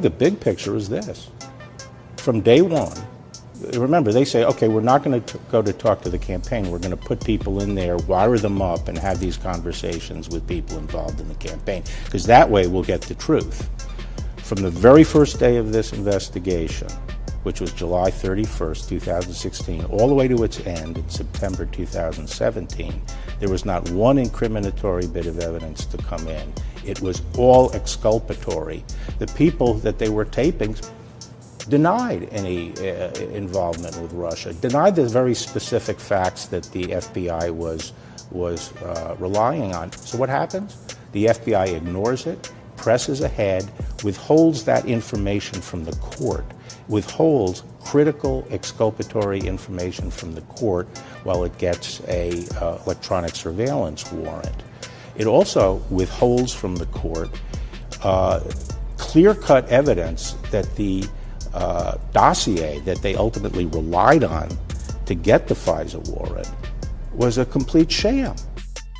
The big picture is this. From day one, remember, they say, okay, we're not going to go to talk to the campaign. We're going to put people in there, wire them up, and have these conversations with people involved in the campaign, because that way we'll get the truth. From the very first day of this investigation, which was July 31st, 2016, all the way to its end in September 2017, there was not one incriminatory bit of evidence to come in. It was all exculpatory. The people that they were taping denied any involvement with Russia, denied the very specific facts that the FBI was relying on. So what happens? The FBI ignores it, presses ahead, withholds that information from the court, withholds critical exculpatory information from the court while it gets a electronic surveillance warrant. It also withholds from the court clear-cut evidence that the dossier that they ultimately relied on to get the FISA warrant was a complete sham.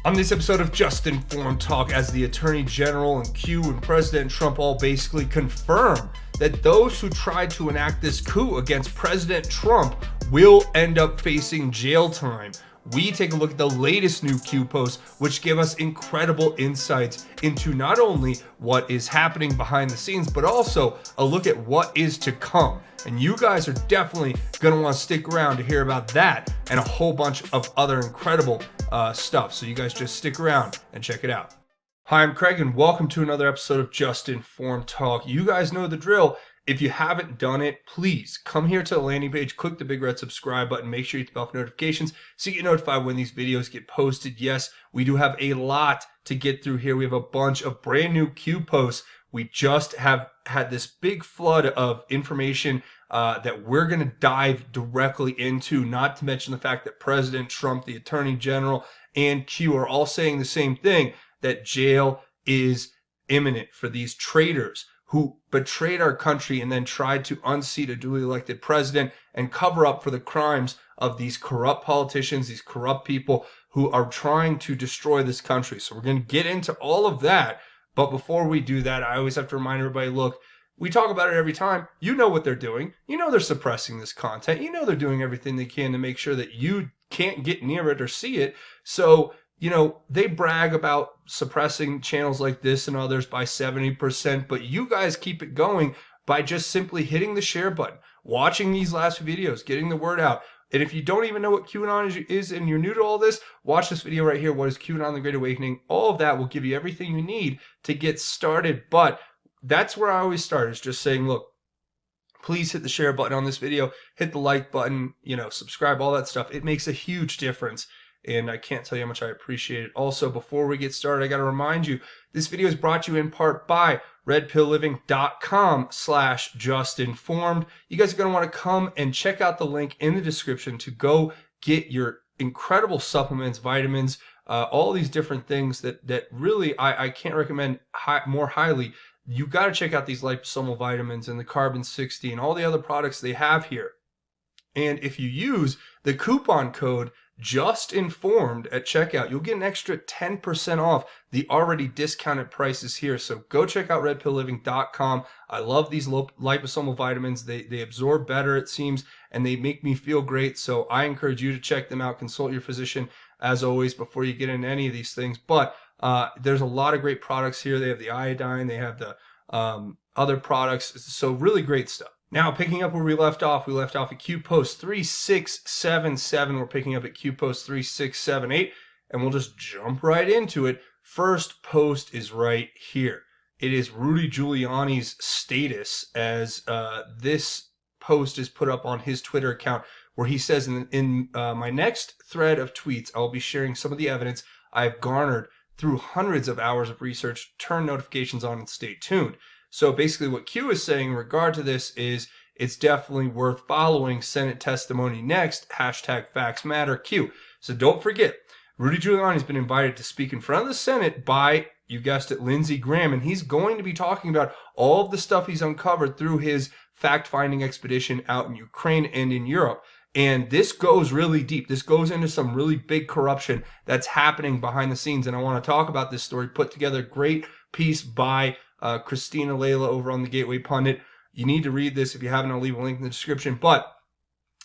On this episode of Just Informed Talk, as the Attorney General and Q and President Trump all basically confirm that those who tried to enact this coup against President Trump will end up facing jail time. We take a look at the latest new Q posts, which give us incredible insights into not only what is happening behind the scenes, but also a look at what is to come. And you guys are definitely going to want to stick around to hear about that and a whole bunch of other incredible stuff. So you guys just stick around and check it out. Hi, I'm Craig, and welcome to another episode of Just Informed Talk. You guys know the drill. If you haven't done it, please come here to the landing page, click the big red subscribe button, make sure you hit the bell for notifications so you get notified when these videos get posted. Yes, we do have a lot to get through here. We have a bunch of brand new Q posts. We just have had this big flood of information that we're going to dive directly into, not to mention the fact that President Trump, the Attorney General, and Q are all saying the same thing, that jail is imminent for these traitors who betrayed our country and then tried to unseat a duly elected president and cover up for the crimes of these corrupt politicians, these corrupt people who are trying to destroy this country. So we're going to get into all of that. But before we do that, I always have to remind everybody, look, we talk about it every time. You know what they're doing. You know they're suppressing this content. You know they're doing everything they can to make sure that you can't get near it or see it. So, you know, they brag about suppressing channels like this and others by 70%, but you guys keep it going by just simply hitting the share button, watching these last videos, getting the word out. And if you don't even know what QAnon is and you're new to all this, watch this video right here. What is QAnon, the Great Awakening? All of that will give you everything you need to get started. But that's where I always start, is just saying, look, please hit the share button on this video, hit the like button, you know, subscribe, all that stuff. It makes a huge difference. And I can't tell you how much I appreciate it. Also, before we get started, I got to remind you, this video is brought to you in part by RedPillLiving.com/justinformed. You guys are going to want to come and check out the link in the description to go get your incredible supplements, vitamins, all these different things that really I can't recommend more highly. You got to check out these liposomal vitamins and the carbon 60 and all the other products they have here. And if you use the coupon code JUSTINFORMED at checkout, you'll get an extra 10% off the already discounted prices here. So go check out RedPillLiving.com. I love these liposomal vitamins. They absorb better, it seems, and they make me feel great. So I encourage you to check them out. Consult your physician, as always, before you get into any of these things. But there's a lot of great products here. They have the iodine. They have the other products. So really great stuff. Now, picking up where we left off at Q Post 3677. We're picking up at Q Post 3678, and we'll just jump right into it. First post is right here. It is Rudy Giuliani's status, as this post is put up on his Twitter account, where he says, in my next thread of tweets, I'll be sharing some of the evidence I've garnered through hundreds of hours of research. Turn notifications on and stay tuned. So basically what Q is saying in regard to this is it's definitely worth following. Senate testimony next, #FactsMatter Q. So don't forget, Rudy Giuliani has been invited to speak in front of the Senate by, you guessed it, Lindsey Graham, and he's going to be talking about all of the stuff he's uncovered through his fact-finding expedition out in Ukraine and in Europe. And this goes really deep. This goes into some really big corruption that's happening behind the scenes. And I want to talk about this story, put together a great piece by Christina Layla over on the Gateway Pundit. You need to read this. If you haven't, I'll leave a link in the description. But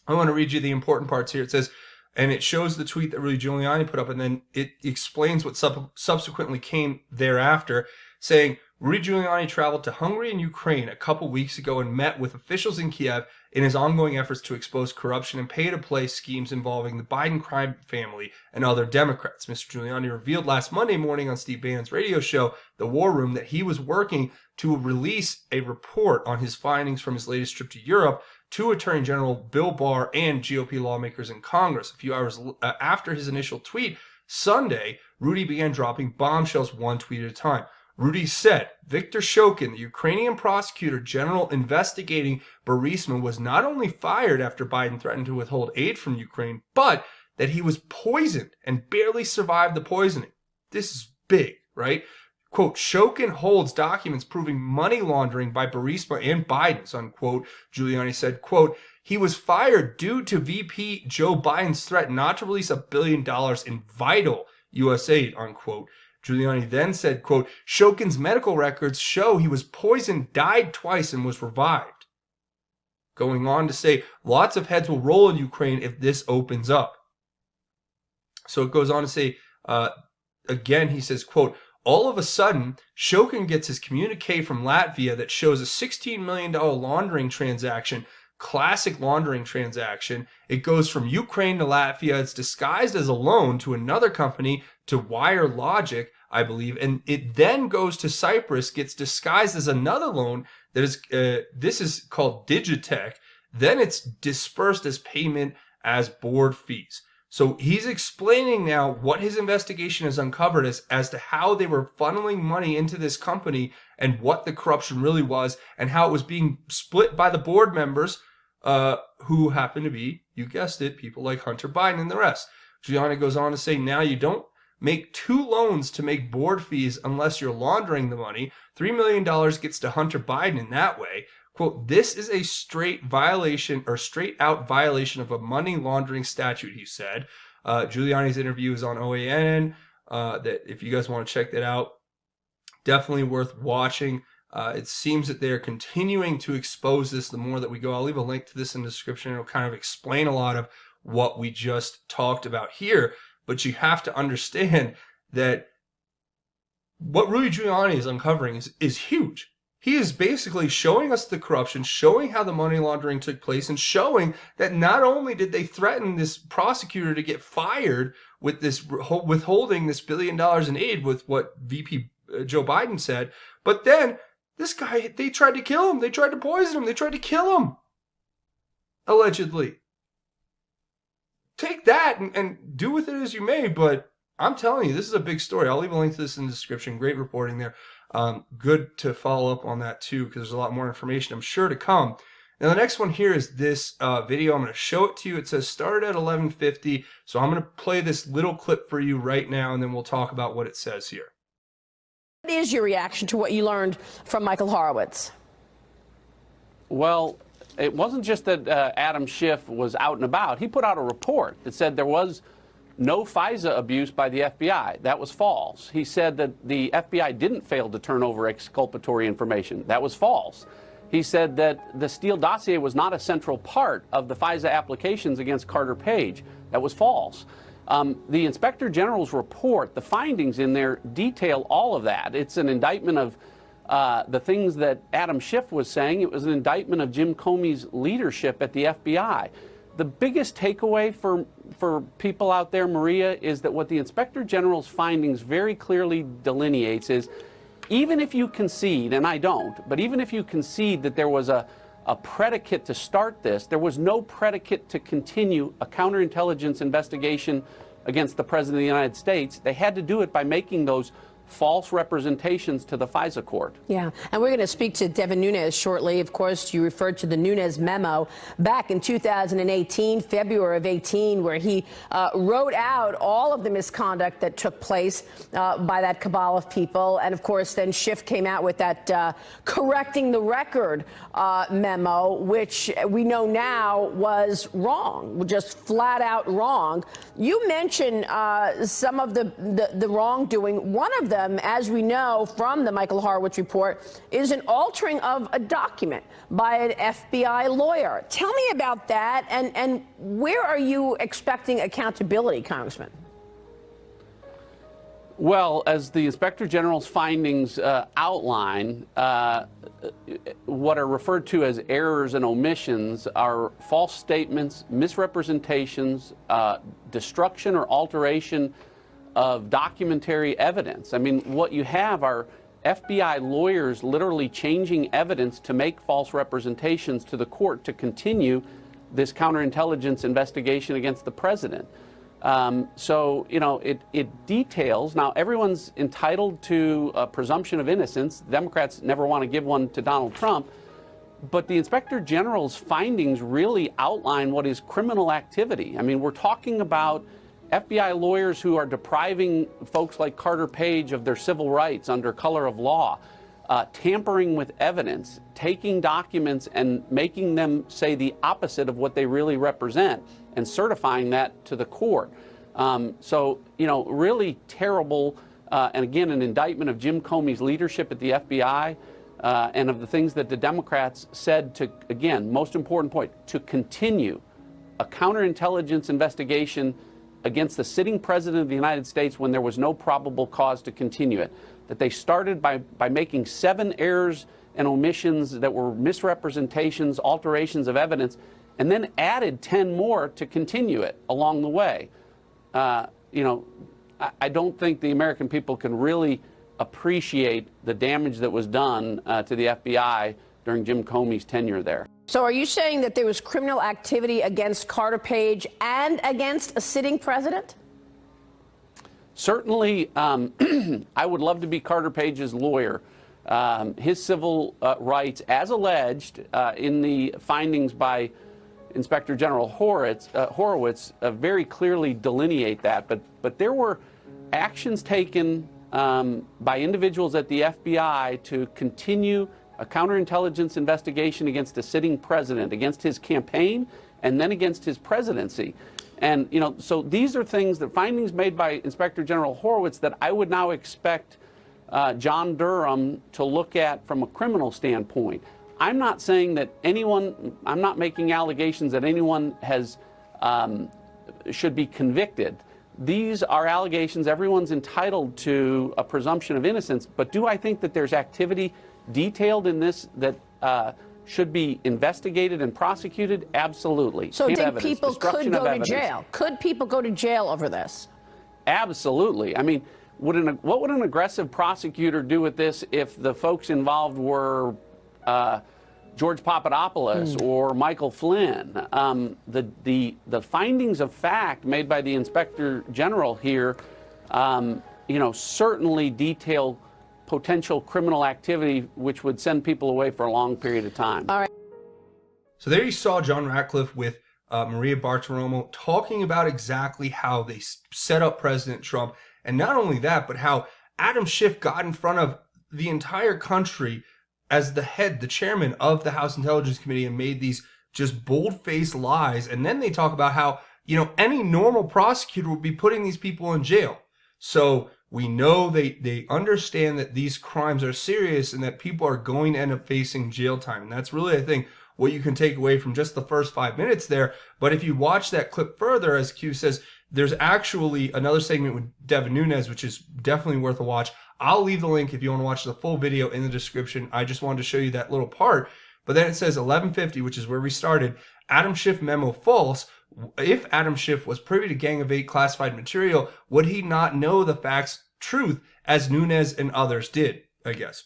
I want to read you the important parts here. It says, and it shows the tweet that Rudy Giuliani put up, and then it explains what subsequently came thereafter, saying, Rudy Giuliani traveled to Hungary and Ukraine a couple weeks ago and met with officials in Kiev in his ongoing efforts to expose corruption and pay-to-play schemes involving the Biden crime family and other Democrats. Mr. Giuliani revealed last Monday morning on Steve Bannon's radio show, The War Room, that he was working to release a report on his findings from his latest trip to Europe to Attorney General Bill Barr and GOP lawmakers in Congress. A few hours after his initial tweet, Sunday, Rudy began dropping bombshells one tweet at a time. Rudy said Viktor Shokin, the Ukrainian prosecutor general investigating Burisma, was not only fired after Biden threatened to withhold aid from Ukraine, but that he was poisoned and barely survived the poisoning. This is big, right? Quote, Shokin holds documents proving money laundering by Burisma and Biden's, unquote. Giuliani said, quote, he was fired due to VP Joe Biden's threat not to release $1 billion in vital U.S. aid, unquote. Giuliani then said, quote, Shokin's medical records show he was poisoned, died twice, and was revived. Going on to say, lots of heads will roll in Ukraine if this opens up. So it goes on to say, again, he says, quote, all of a sudden, Shokin gets his communique from Latvia that shows a $16 million laundering transaction, classic laundering transaction. It goes from Ukraine to Latvia. It's disguised as a loan to another company, to Wire Logic, I believe, and it then goes to Cyprus, gets disguised as another loan that is, this is called Digitech. Then it's dispersed as payment as board fees. So he's explaining now what his investigation has uncovered as to how they were funneling money into this company and what the corruption really was and how it was being split by the board members who happen to be, you guessed it, people like Hunter Biden and the rest. Giuliani goes on to say, now you don't make two loans to make board fees unless you're laundering the money. $3 million gets to Hunter Biden in that way. Quote, this is a straight violation or straight out violation of a money laundering statute, he said. Giuliani's interview is on OAN. That if you guys want to check that out, definitely worth watching. It seems that they're continuing to expose this the more that we go. I'll leave a link to this in the description. It'll kind of explain a lot of what we just talked about here. But you have to understand that what Rudy Giuliani is uncovering is huge. He is basically showing us the corruption, showing how the money laundering took place, and showing that not only did they threaten this prosecutor to get fired with this withholding this $1 billion in aid with what VP Joe Biden said, but then this guy, they tried to kill him. They tried to poison him. They tried to kill him. Allegedly. Take that and do with it as you may, but I'm telling you, this is a big story. I'll leave a link to this in the description. Great reporting there. Good to follow up on that too, because there's a lot more information I'm sure to come. Now the next one here is this video. I'm going to show it to you. It says start at 11:50. So I'm going to play this little clip for you right now, and then we'll talk about what it says here. What is your reaction to what you learned from Michael Horowitz? Well, it wasn't just that Adam Schiff was out and about. He put out a report that said there was no FISA abuse by the FBI. That was false. He said that the FBI didn't fail to turn over exculpatory information. That was false. He said that the Steele dossier was not a central part of the FISA applications against Carter Page. That was false. The Inspector General's report, the findings in there detail all of that. It's an indictment of the things that Adam Schiff was saying. It was an indictment of Jim Comey's leadership at the FBI. The biggest takeaway for people out there, Maria, is that what the Inspector General's findings very clearly delineates is, even if you concede, and I don't, but even if you concede that there was a predicate to start this, there was no predicate to continue a counterintelligence investigation against the President of the United States. They had to do it by making those false representations to the FISA court. Yeah, and we're going to speak to Devin Nunes shortly. Of course, you referred to the Nunes memo back in 2018, February of 18, where he wrote out all of the misconduct that took place by that cabal of people. And of course, then Schiff came out with that correcting the record memo, which we know now was wrong, just flat out wrong. You mentioned some of the wrongdoing. One of them, as we know from the Michael Horowitz report, is an altering of a document by an FBI lawyer. Tell me about that, and where are you expecting accountability, Congressman? Well, as the Inspector General's findings outline, what are referred to as errors and omissions are false statements, misrepresentations, destruction or alteration of documentary evidence. I mean, what you have are FBI lawyers literally changing evidence to make false representations to the court to continue this counterintelligence investigation against the president. So, you know, it details. Now, everyone's entitled to a presumption of innocence. Democrats never want to give one to Donald Trump. But the Inspector General's findings really outline what is criminal activity. I mean, we're talking about FBI lawyers who are depriving folks like Carter Page of their civil rights under color of law, tampering with evidence, taking documents and making them say the opposite of what they really represent, and certifying that to the court. So, you know, really terrible, and again, an indictment of Jim Comey's leadership at the FBI, and of the things that the Democrats said to, again, most important point, to continue a counterintelligence investigation against the sitting president of the United States when there was no probable cause to continue it. That they started by making 7 errors and omissions that were misrepresentations, alterations of evidence, and then added 10 more to continue it along the way. You know, I don't think the American people can really appreciate the damage that was done to the FBI during Jim Comey's tenure there. So are you saying that there was criminal activity against Carter Page and against a sitting president? Certainly, I would love to be Carter Page's lawyer. His civil rights, as alleged in the findings by Inspector General Horowitz very clearly delineate that. But there were actions taken by individuals at the FBI to continue a counterintelligence investigation against a sitting president, against his campaign, and then against his presidency. And, you know, so these are things, the findings made by Inspector General Horowitz, that I would now expect John Durham to look at from a criminal standpoint. I'm not saying that anyone, I'm not making allegations that anyone has should be convicted. These are allegations. Everyone's entitled to a presumption of innocence. But do I think that there's activity detailed in this that should be investigated and prosecuted? Absolutely. So then people could go to jail. Could people go to jail over this? Absolutely. I mean, what would an aggressive prosecutor do with this if the folks involved were George Papadopoulos or Michael Flynn? The findings of fact made by the Inspector General here, you know, certainly detail potential criminal activity which would send people away for a long period of time. All right. So there you saw John Ratcliffe with Maria Bartiromo talking about exactly how they set up President Trump. And not only that, but how Adam Schiff got in front of the entire country as the head, the chairman of the House Intelligence Committee, and made these just bold-faced lies. And then they talk about how, you know, any normal prosecutor would be putting these people in jail. So we know they understand that these crimes are serious and that people are going to end up facing jail time. And that's really, I think, what you can take away from just the first 5 minutes there. But if you watch that clip further, as Q says, there's actually another segment with Devin Nunes, which is definitely worth a watch. I'll leave the link if you want to watch the full video in the description. I just wanted to show you that little part. But then it says 1150, which is where we started. Adam Schiff memo false. If Adam Schiff was privy to Gang of 8 classified material, would he not know the facts, truth, as Nunes and others did, I guess.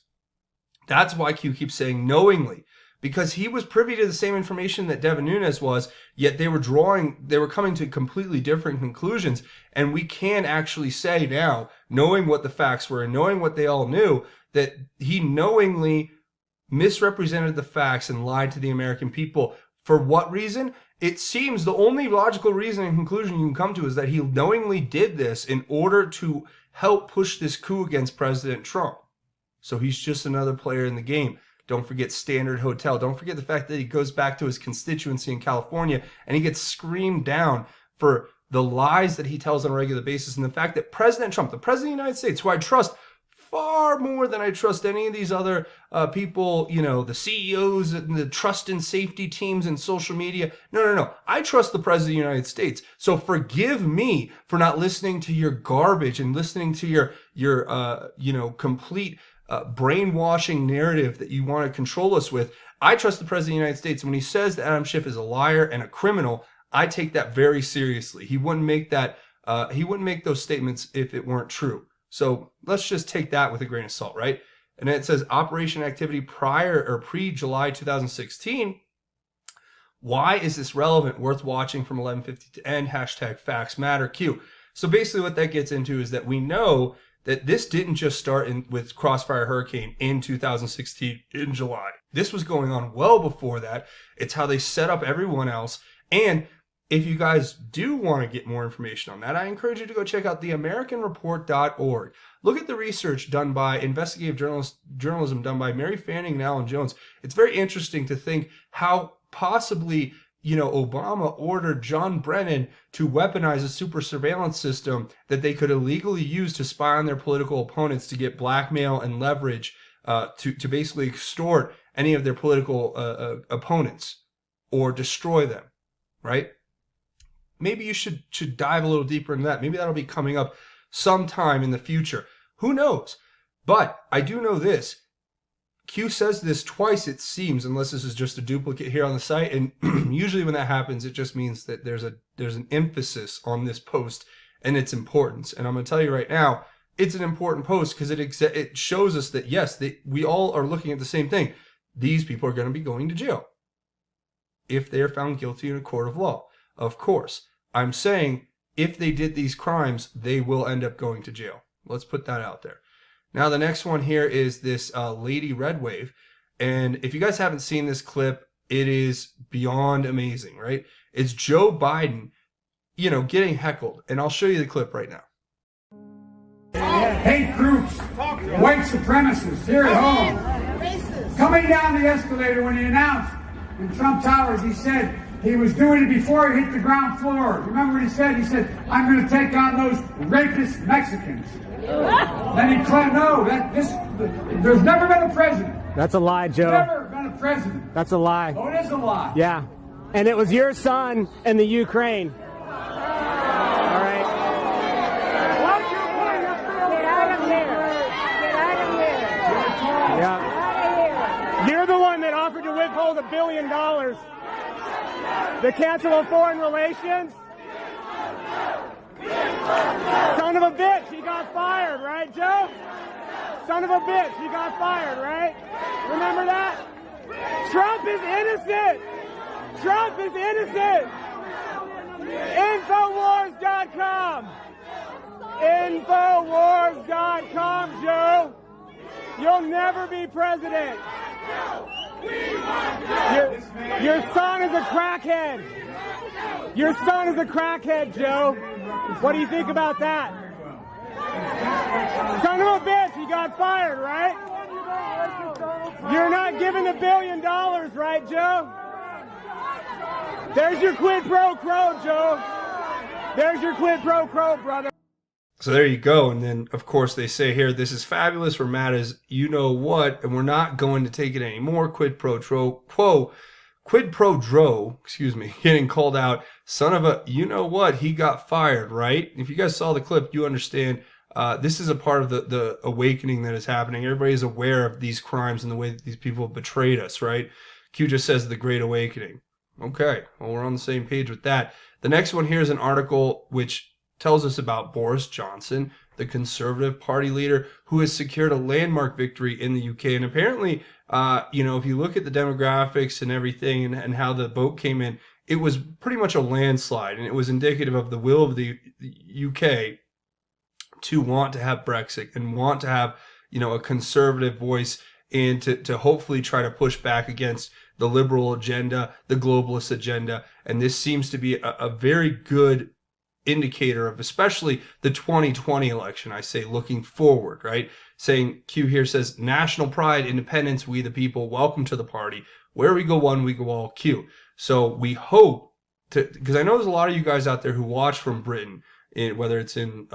That's why Q keeps saying knowingly, because he was privy to the same information that Devin Nunes was, yet they were coming to completely different conclusions. And we can actually say now, knowing what the facts were and knowing what they all knew, that he knowingly misrepresented the facts and lied to the American people. For what reason? It seems the only logical reason and conclusion you can come to is that he knowingly did this in order to help push this coup against President Trump. So he's just another player in the game. Don't forget Standard Hotel. Don't forget the fact that he goes back to his constituency in California and he gets screamed down for the lies that he tells on a regular basis. And the fact that President Trump, the President of the United States, who I trust far more than I trust any of these other people, you know, the CEOs and the trust and safety teams and social media. No. I trust the President of the United States. So forgive me for not listening to your garbage and listening to your you know, complete brainwashing narrative that you want to control us with. I trust the President of the United States. When he says that Adam Schiff is a liar and a criminal, I take that very seriously. He wouldn't make that. He wouldn't make those statements if it weren't true. So let's just take that with a grain of salt, right? And then it says operation activity prior or pre-July 2016. Why is this relevant? Worth watching from 11:50 to end. Hashtag facts matter. Q. So basically what that gets into is that we know that this didn't just start with Crossfire Hurricane in 2016 in July. This was going on well before that. It's how they set up everyone else. And if you guys do want to get more information on that, I encourage you to go check out theamericanreport.org. Look at the research done by investigative journalism done by Mary Fanning and Alan Jones. It's very interesting to think how possibly, you know, Obama ordered John Brennan to weaponize a super surveillance system that they could illegally use to spy on their political opponents to get blackmail and leverage to basically extort any of their political opponents or destroy them, right? Maybe you should dive a little deeper into that. Maybe that'll be coming up sometime in the future. Who knows? But I do know this. Q says this twice, it seems, unless this is just a duplicate here on the site. And usually when that happens, it just means that there's an emphasis on this post and its importance. And I'm going to tell you right now, it's an important post because it shows us that, yes, we all are looking at the same thing. These people are going to be going to jail if they are found guilty in a court of law. Of course, I'm saying if they did these crimes, they will end up going to jail. Let's put that out there. Now, the next one here is this Lady Red Wave. And if you guys haven't seen this clip, it is beyond amazing, right? It's Joe Biden, you know, getting heckled. And I'll show you the clip right now. Hate groups, white supremacists here at home. Coming down the escalator when he announced in Trump Towers, he said, he was doing it before he hit the ground floor. Remember what he said? He said, I'm going to take on those rapist Mexicans. Then he claimed, no, there's never been a president. That's a lie, Joe. Never been a president. That's a lie. Oh, it is a lie. Yeah. And it was your son in the Ukraine. All right. Get out of here. Get out of here. Yeah. Out of here. You're the one that offered to withhold $1 billion. The cancel of foreign relations. Son of a bitch, he got fired, right, Joe? Son of a bitch, he got fired, right? Remember that? Trump is innocent. Trump is innocent. Infowars.com. Infowars.com, Joe. You'll never be president. Your son is a crackhead. Your son is a crackhead, Joe. What do you think about that? Son of a bitch, he got fired, right? You're not giving $1 billion, right, Joe? There's your quid pro quo, Joe. There's your quid pro quo, brother. So there you go. And then, of course, they say here, this is fabulous. We're mad as you know what, and we're not going to take it anymore. Quid pro dro, getting called out. Son of a, you know what, he got fired, right? If you guys saw the clip, you understand this is a part of the awakening that is happening. Everybody is aware of these crimes and the way that these people have betrayed us, right? Q just says the Great Awakening. Okay, well, we're on the same page with that. The next one here is an article which tells us about Boris Johnson, the Conservative Party leader, who has secured a landmark victory in the UK. And apparently, you know, if you look at the demographics and everything and how the vote came in, it was pretty much a landslide. And it was indicative of the will of the UK to want to have Brexit and want to have, you know, a conservative voice and to hopefully try to push back against the liberal agenda, the globalist agenda. And this seems to be a very good indicator of especially the 2020 election, I say, looking forward, right? Saying, Q here says, national pride, independence, we the people, welcome to the party. Where we go one, we go all, Q. So we hope to, because I know there's a lot of you guys out there who watch from Britain, whether it's in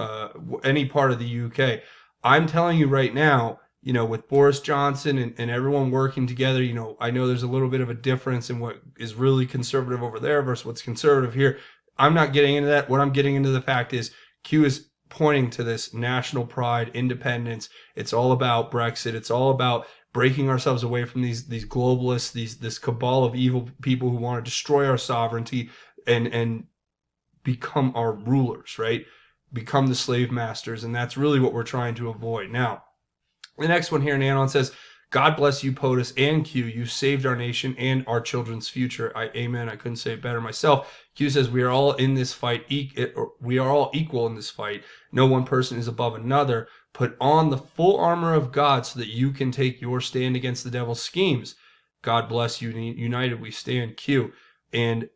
any part of the UK. I'm telling you right now, with Boris Johnson and everyone working together, I know there's a little bit of a difference in what is really conservative over there versus what's conservative here. I'm not getting into that. What I'm getting into the fact is Q is pointing to this national pride, independence. It's all about Brexit. It's all about breaking ourselves away from these globalists, this cabal of evil people who want to destroy our sovereignty and become our rulers, right? Become the slave masters. And that's really what we're trying to avoid. Now, the next one here, Nanon says, God bless you, POTUS and Q. You saved our nation and our children's future. Amen. I couldn't say it better myself. Q says, we are all in this fight. We are all equal in this fight. No one person is above another. Put on the full armor of God so that you can take your stand against the devil's schemes. God bless you. United we stand, Q. And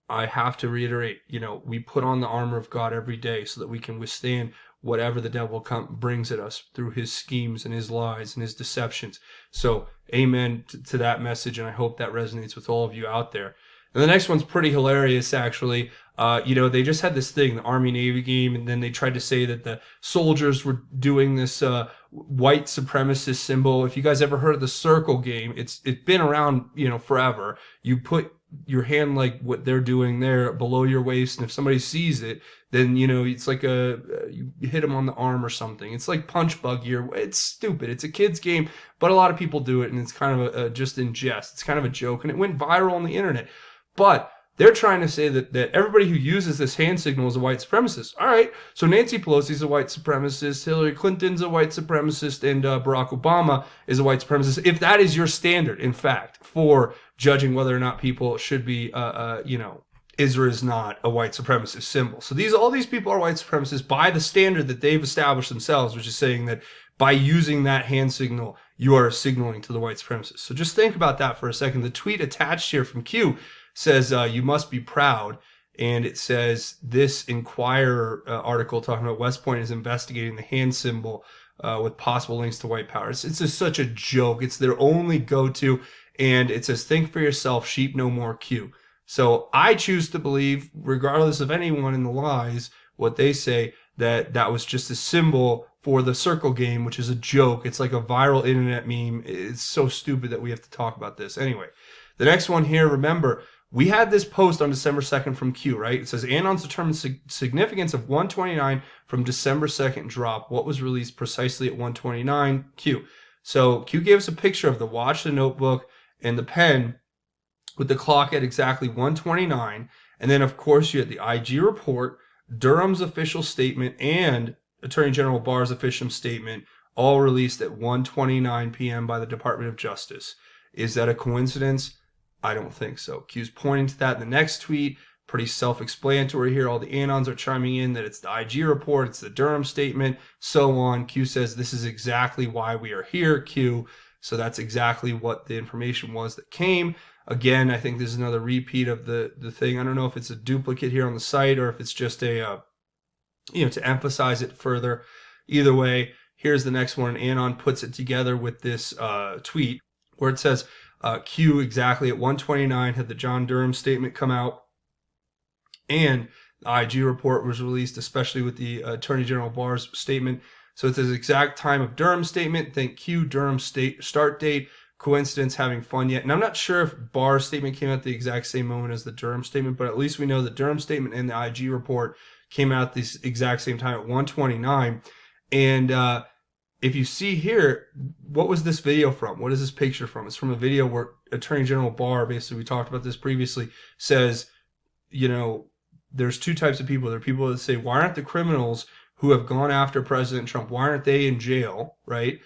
I have to reiterate, we put on the armor of God every day so that we can withstand whatever the devil brings at us through his schemes and his lies and his deceptions. So amen to that message, and I hope that resonates with all of you out there. And the next one's pretty hilarious, actually. They just had this thing, the Army-Navy game, and then they tried to say that the soldiers were doing this white supremacist symbol. If you guys ever heard of the circle game, it's been around, forever. You put your hand like what they're doing there below your waist, and if somebody sees it, then it's like you hit them on the arm or something. It's like punch buggy, or it's stupid. It's a kid's game, but a lot of people do it, and it's kind of just in jest. It's kind of a joke, and it went viral on the internet. But they're trying to say that everybody who uses this hand signal is a white supremacist. All right, so Nancy Pelosi's a white supremacist, Hillary Clinton's a white supremacist, and Barack Obama is a white supremacist. If that is your standard, in fact, for judging whether or not people should be, is or is not a white supremacist symbol. So all these people are white supremacists by the standard that they've established themselves, which is saying that by using that hand signal, you are signaling to the white supremacists. So just think about that for a second. The tweet attached here from Q says, you must be proud. And it says this Inquirer article talking about West Point is investigating the hand symbol with possible links to white power. It's just such a joke. It's their only go-to. And it says, think for yourself, sheep no more, Q. So I choose to believe, regardless of anyone in the lies, what they say, that was just a symbol for the circle game, which is a joke. It's like a viral internet meme. It's so stupid that we have to talk about this. Anyway, the next one here, remember, we had this post on December 2nd from Q, right? It says, Anon's determined significance of 129 from December 2nd drop. What was released precisely at 129? Q. So Q gave us a picture of the watch, the notebook, and the pen with the clock at exactly 129. And then, of course, you had the IG report, Durham's official statement, and Attorney General Barr's official statement, all released at 1:29 p.m. by the Department of Justice. Is that a coincidence? I don't think so. Q's pointing to that in the next tweet. Pretty self-explanatory here. All the Anons are chiming in that it's the IG report, it's the Durham statement, so on. Q says this is exactly why we are here, Q. So that's exactly what the information was that came. Again, I think this is another repeat of the thing. I don't know if it's a duplicate here on the site or if it's just a, to emphasize it further. Either way, here's the next one. Anon puts it together with this tweet where it says, Q exactly at 1:29 had the John Durham statement come out, and the IG report was released, especially with the Attorney General Barr's statement. So it's his exact time of Durham's statement. Think Q, Durham start date, coincidence, having fun yet. And I'm not sure if Barr's statement came out the exact same moment as the Durham statement, but at least we know the Durham statement and the IG report came out the exact same time at 1:29. And if you see here, what was this video from? What is this picture from? It's from a video where Attorney General Barr, basically, we talked about this previously, says, there's two types of people. There are people that say, why aren't the criminals who have gone after President Trump, why aren't they in jail, right?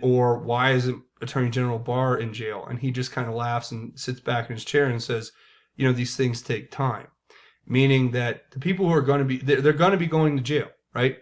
Or why isn't Attorney General Barr in jail? And he just kind of laughs and sits back in his chair and says, these things take time. Meaning that the people who are going to be, they're going to be going to jail, right?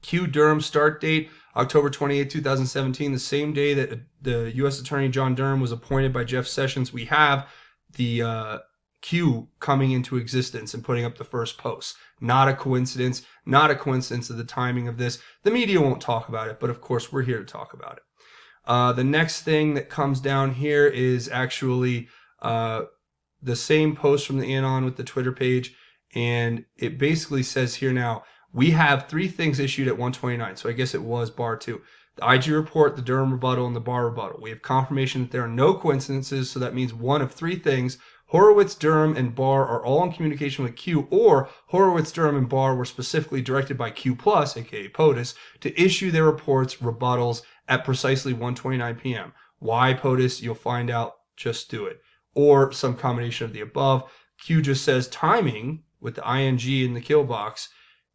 Q Durham start date, October 28, 2017, the same day that the U.S. Attorney John Durham was appointed by Jeff Sessions. We have the Q coming into existence and putting up the first post. Not a coincidence of the timing of this. The media won't talk about it, but of course we're here to talk about it. The next thing that comes down here is actually the same post from the Anon with the Twitter page, and it basically says here now, We have 3 things issued at 129, so I guess it was bar 2. The IG report, the Durham rebuttal, and the Barr rebuttal. We have confirmation that there are no coincidences, so that means one of 3 things. Horowitz, Durham, and Barr are all in communication with Q, or Horowitz, Durham, and Barr were specifically directed by Q+, aka POTUS, to issue their reports, rebuttals, at precisely 1:29 p.m. Why POTUS? You'll find out. Just do it. Or some combination of the above. Q just says timing, with the ing in the kill box,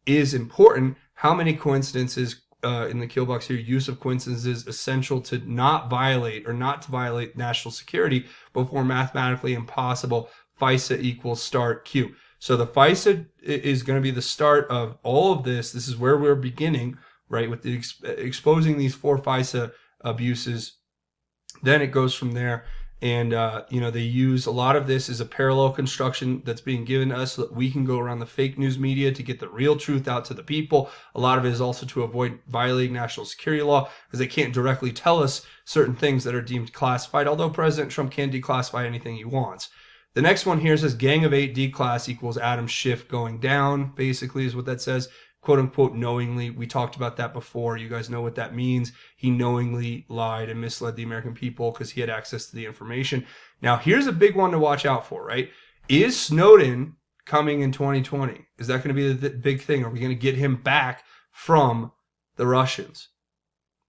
is important. How many coincidences in the kill box here? Use of coincidences essential to not violate national security before mathematically impossible. FISA equals start Q. So the FISA is going to be the start of all of this. This is where we're beginning, right, with the exposing these 4 FISA abuses. Then it goes from there. And, they use a lot of this as a parallel construction that's being given to us so that we can go around the fake news media to get the real truth out to the people. A lot of it is also to avoid violating national security law because they can't directly tell us certain things that are deemed classified, although President Trump can declassify anything he wants. The next one here says Gang of 8 declass equals Adam Schiff going down, basically is what that says. Quote unquote knowingly. We talked about that before. You guys know what that means. He knowingly lied and misled the American people because he had access to the information. Now, here's a big one to watch out for, right? Is Snowden coming in 2020? Is that going to be the big thing? Are we going to get him back from the Russians?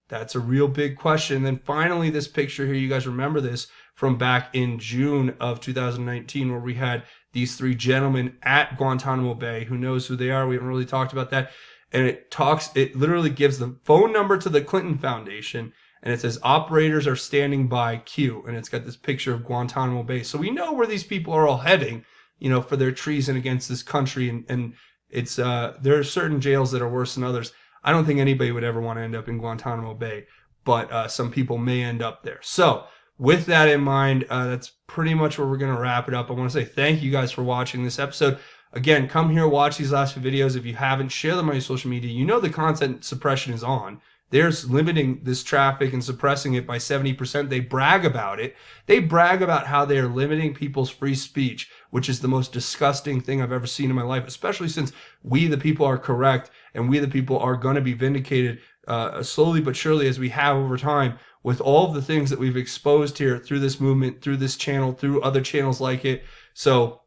That's a real big question. And then finally, this picture here, you guys remember this from back in June of 2019, where we had these 3 gentlemen at Guantanamo Bay. Who knows who they are? We haven't really talked about that. And it literally gives the phone number to the Clinton Foundation, and it says operators are standing by Q, and it's got this picture of Guantanamo Bay. So we know where these people are all heading, for their treason against this country. And it's there are certain jails that are worse than others. I don't think anybody would ever want to end up in Guantanamo Bay, but some people may end up there. So with that in mind, that's pretty much where we're going to wrap it up. I want to say thank you guys for watching this episode. Again, come here, watch these last few videos. If you haven't, share them on your social media. You know the content suppression is on. They're limiting this traffic and suppressing it by 70%. They brag about it. They brag about how they are limiting people's free speech, which is the most disgusting thing I've ever seen in my life, especially since we, the people, are correct, and we, the people, are going to be vindicated slowly but surely, as we have over time, with all of the things that we've exposed here through this movement, through this channel, through other channels like it. So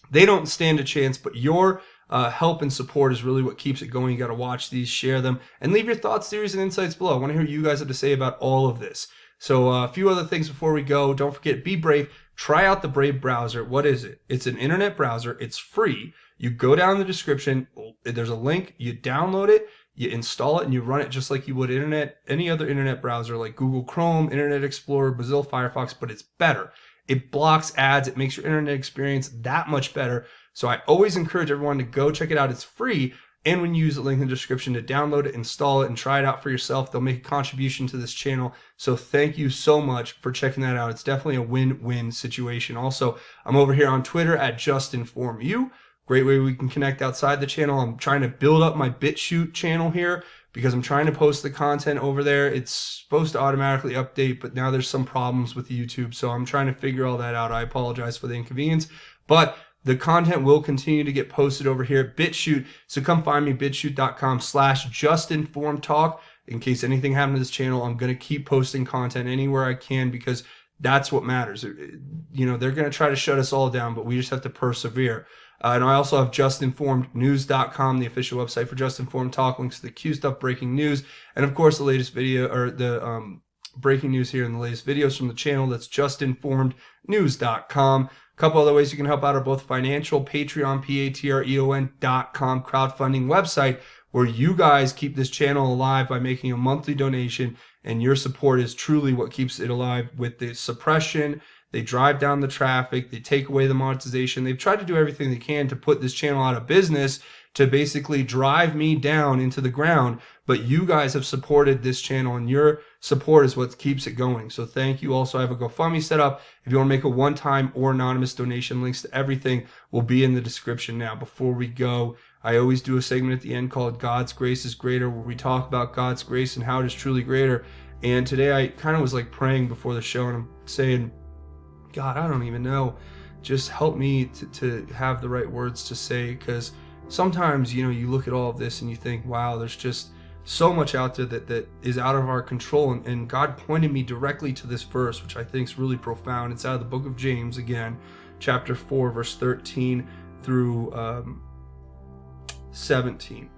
they don't stand a chance, but your help and support is really what keeps it going. You got to watch these, share them, and leave your thoughts, theories, and insights below. I want to hear what you guys have to say about all of this. So a few other things before we go. Don't forget, be brave. Try out the Brave browser. What is it? It's an internet browser. It's free. You go down in the description. There's a link. You download it. You install it and you run it just like you would any other internet browser like Google Chrome, Internet Explorer, Mozilla Firefox, but it's better. It blocks ads. It makes your internet experience that much better. So I always encourage everyone to go check it out. It's free. And when you use the link in the description to download it, install it, and try it out for yourself, they'll make a contribution to this channel. So thank you so much for checking that out. It's definitely a win-win situation. Also, I'm over here on Twitter at JUSTINFORMED. Great way we can connect outside the channel. I'm trying to build up my BitChute channel here because I'm trying to post the content over there. It's supposed to automatically update, but now there's some problems with YouTube. So I'm trying to figure all that out. I apologize for the inconvenience, but the content will continue to get posted over here at BitChute. So come find me, bitchute.com/JustinFormedTalk. In case anything happened to this channel, I'm going to keep posting content anywhere I can because that's what matters. They're going to try to shut us all down, but we just have to persevere. And I also have JustinFormedNews.com, the official website for Just Informed Talk, links to the Q stuff, breaking news, and of course the latest video, or the breaking news here and the latest videos from the channel. That's JustinFormedNews.com. A couple other ways you can help out are both financial, Patreon, Patreon.com, crowdfunding website, where you guys keep this channel alive by making a monthly donation, and your support is truly what keeps it alive. With the suppression, they drive down the traffic, they take away the monetization. They've tried to do everything they can to put this channel out of business, to basically drive me down into the ground. But you guys have supported this channel, and your support is what keeps it going. So thank you. Also, I have a GoFundMe set up. If you want to make a one-time or anonymous donation, links to everything will be in the description. Now, before we go, I always do a segment at the end called God's Grace is Greater, where we talk about God's grace and how it is truly greater. And today I kind of was like praying before the show, and I'm saying, God, I don't even know. Just help me to have the right words to say, because sometimes, you know, you look at all of this and you think, wow, there's just so much out there that is out of our control. And God pointed me directly to this verse, which I think is really profound. It's out of the book of James, again, chapter 4, verse 13 through 17.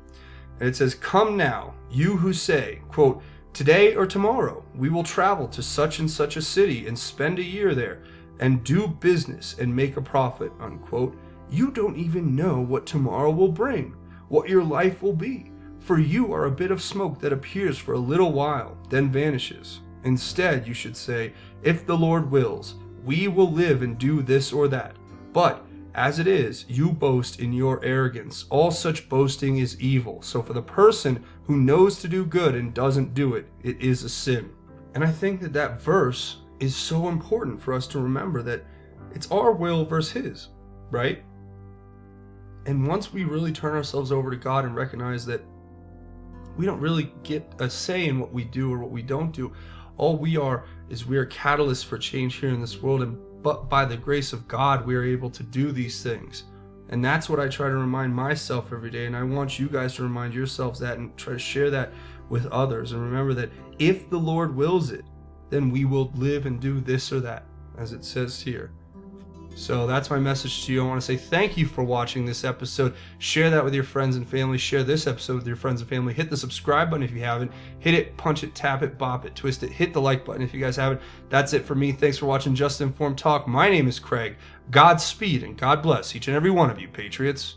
And it says, "Come now, you who say, quote, today or tomorrow we will travel to such and such a city and spend a year there and do business and make a profit," unquote. "You don't even know what tomorrow will bring, what your life will be. For you are a bit of smoke that appears for a little while, then vanishes. Instead, you should say, if the Lord wills, we will live and do this or that. But as it is, you boast in your arrogance. All such boasting is evil. So for the person who knows to do good and doesn't do it, it is a sin." And I think that verse is so important for us to remember, that it's our will versus his, right? And once we really turn ourselves over to God and recognize that we don't really get a say in what we do or what we don't do, all we are is we are catalysts for change here in this world, and but by the grace of God we are able to do these things. And that's what I try to remind myself every day, and I want you guys to remind yourselves that and try to share that with others. And remember that if the Lord wills it, then we will live and do this or that, as it says here. So that's my message to you. I want to say thank you for watching this episode. Share that with your friends and family. Share this episode with your friends and family. Hit the subscribe button if you haven't. Hit it, punch it, tap it, bop it, twist it. Hit the like button if you guys haven't. That's it for me. Thanks for watching Just Informed Talk. My name is Craig. Godspeed and God bless each and every one of you, Patriots.